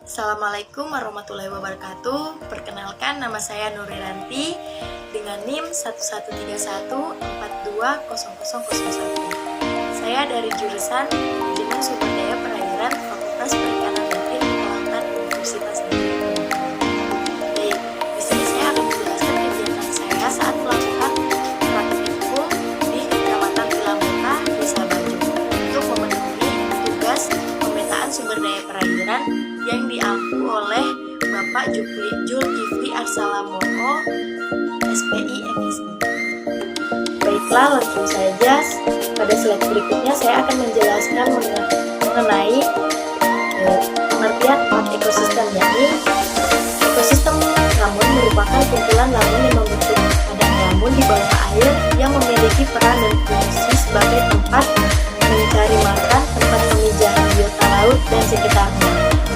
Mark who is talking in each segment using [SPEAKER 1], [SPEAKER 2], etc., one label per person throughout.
[SPEAKER 1] Assalamualaikum warahmatullahi wabarakatuh. Perkenalkan, nama saya Nuriranti dengan NIM 1131420001. Saya dari jurusan Manajemen Sumber Daya Perairan Fakultas Perikanan Laut Kelautan Universitas Negeri. Baik, di sini saya akan menjelaskan kegiatan saya saat melakukan praktikum di Kecamatan Tilambeka, Desa Baju untuk memenuhi tugas pemetaan sumber daya perairan yang diampu oleh Bapak Zulkifli Arsalamoho, SPI MSI. Baiklah, langsung saja pada slide berikutnya saya akan menjelaskan mengenai pengertian ekosistem, yakni ekosistem lamun merupakan kumpulan lamun yang membentuk padang lamun di bawah air yang memiliki peran dan fungsi sebagai tempat mencari makan, tempat pemijahan biota laut dan sekitarnya.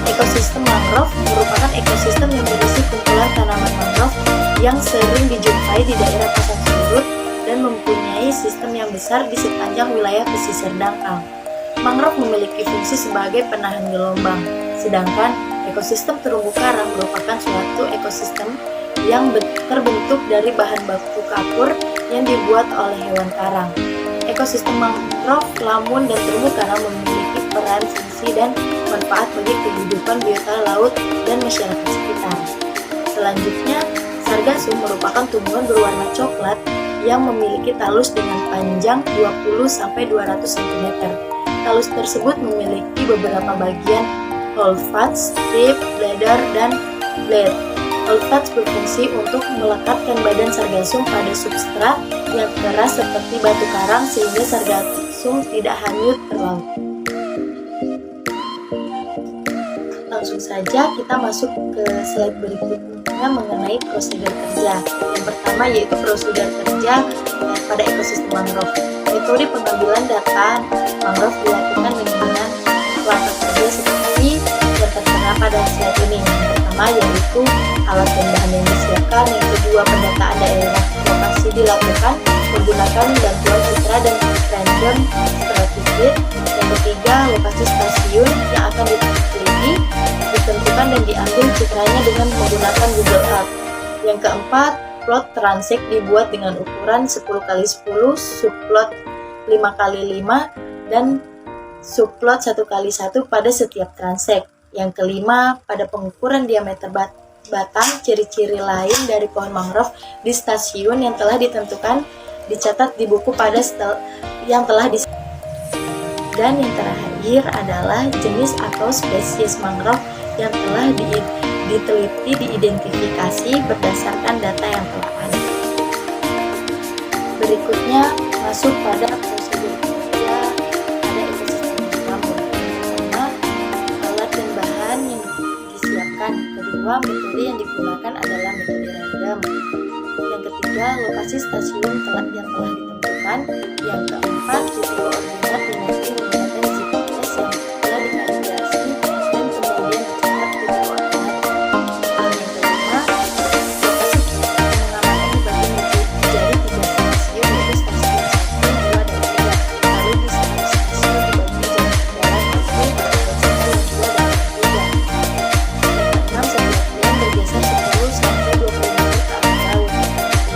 [SPEAKER 1] Ekosistem mangrove merupakan ekosistem yang berisi kumpulan tanaman mangrove yang sering dijumpai di daerah pasang surut dan mempunyai sistem yang besar di sepanjang wilayah pesisir dangkal. Mangrove memiliki fungsi sebagai penahan gelombang, sedangkan ekosistem terumbu karang merupakan suatu ekosistem yang terbentuk dari bahan baku kapur yang dibuat oleh hewan karang. Ekosistem mangrove, lamun, dan terumbu karang memiliki peran, fungsi, dan manfaat bagi kehidupan biota laut dan masyarakat sekitar. Selanjutnya, sargassum merupakan tumbuhan berwarna coklat yang memiliki talus dengan panjang 20-200 cm. Talus tersebut memiliki beberapa bagian holdfast, strip, bladder, dan blade. Holdfast berfungsi untuk melekatkan badan sargassum pada substrat yang keras seperti batu karang sehingga sargassum tidak hanyut terlalu. Langsung saja kita masuk ke slide berikutnya mengenai prosedur kerja. Yang pertama yaitu prosedur kerja pada ekosistem mangrove. Metode pengambilan data mangrove dilakukan dengan langkah kerja seperti yang tertera pada slide ini. Yang pertama yaitu alat dan bahan yang disiapkan. Yang kedua, pendataan daerah lokasi dilakukan menggunakan bantuan citra dan random stratigraphy. Yang ketiga, lokasi stasiun yang akan diteliti ditentukan dan diambil citranya dengan menggunakan Google Earth. Yang keempat, plot transect dibuat dengan ukuran 10x10, subplot 5x5, dan subplot 1x1 pada setiap transect. Yang kelima, pada pengukuran diameter batang, ciri-ciri lain dari pohon mangrove di stasiun yang telah ditentukan dicatat di buku pada yang telah dan yang terakhir adalah jenis atau spesies mangrove yang telah diteliti diidentifikasi berdasarkan data yang telah ada. Berikutnya masuk pada prosedur kerja pada ekosistem lamun. Pertama, alat dan bahan yang disiapkan. Kedua, metode yang digunakan adalah metode random. Yang ketiga, lokasi stasiun yang telah ditentukan. Yang keempat, titik koordinat dimapping menggunakan GPS yang telah dikalibrasi dan kemudian dicatat titik koordinat. Yang kelima, lokasi pengamanan dibagi menjadi 3 stasiun, yaitu stasiun 1, 2, dan 3. Lalu di stasiun dibagi menjadi 3 stasiun, 1, 2, dan 3. Yang keenam, setiap bulan bergeser 10 sampai 20 menit ke arah laut.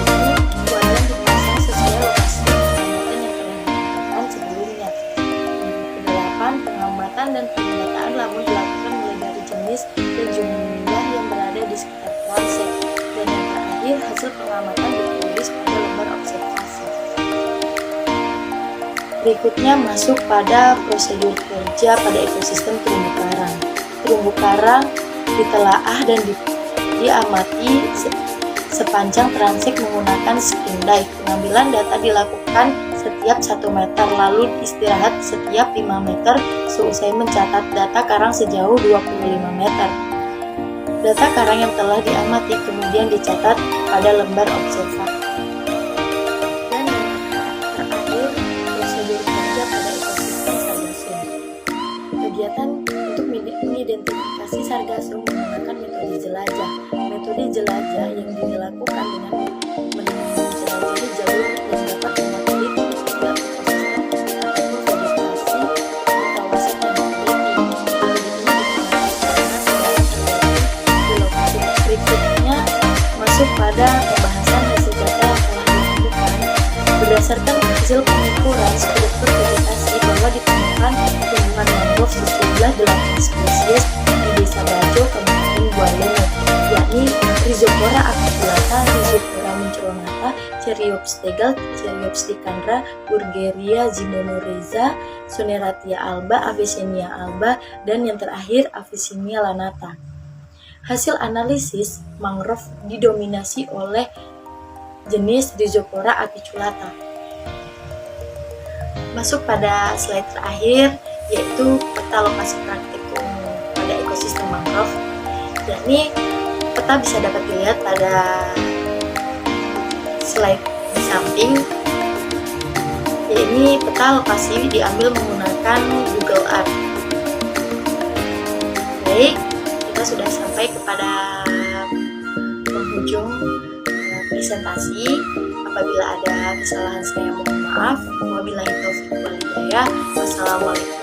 [SPEAKER 1] Ini kuadran dipasang sesuai lokasi pengamatan yang telah ditentukan sebelumnya. Yang kedelapan, pengamatan dan pendataan lamun dilakukan mulai dari jenis dan jumlah yang berada di sekitar transect. Dan yang terakhir, hasil pengamatan ditulis pada lembar observasi. Berikutnya masuk pada prosedur kerja pada ekosistem terumbu karang. Terumbu karang ditelaah dan diamati sepanjang transect menggunakan skin dive. Pengambilan data dilakukan setiap 1 meter, lalu istirahat setiap 5 meter seusai mencatat data karang sejauh 25 meter. Data karang yang telah diamati kemudian dicatat pada lembar observasi. Dan yang terakhir, prosedur kerja pada ekosistem sargassum. Kegiatan untuk mengidentifikasi sargassum menggunakan metode jelajah. Metode jelajah yang dilakukan dengan menjelajahi jalur yang dapat mewakili tiga ekosistem ataupun vegetasi di kawasan yang diteliti. Hal ini digunakan karena Berdasarkan hasil pengukuran struktur vegetasi bahwa ditemukan tumbuhan mangrove sejumlah 8 spesies di Desa Bajo, Kabupaten Bua-Lunuk, yakni Rhizopora acuculata, Rhizopora munculonata, Cereops tegal, Cereops dicandra, Burgeria zimonorhiza, Soneratia alba, Avicennia alba, dan yang terakhir Avicennia lanata. Hasil analisis mangrove didominasi oleh jenis Rhizopora acuculata. Masuk pada slide terakhir, yaitu peta lokasi praktikum pada ekosistem mangrove. Yakni peta bisa dapat dilihat pada slide di samping. Ini peta lokasi diambil menggunakan Google Earth. Baik, kita sudah sampai kepada penghujung presentasi. Apabila ada kesalahan saya mohon maaf. Wabillahi taufiq wal hidayah. Wassalamualaikum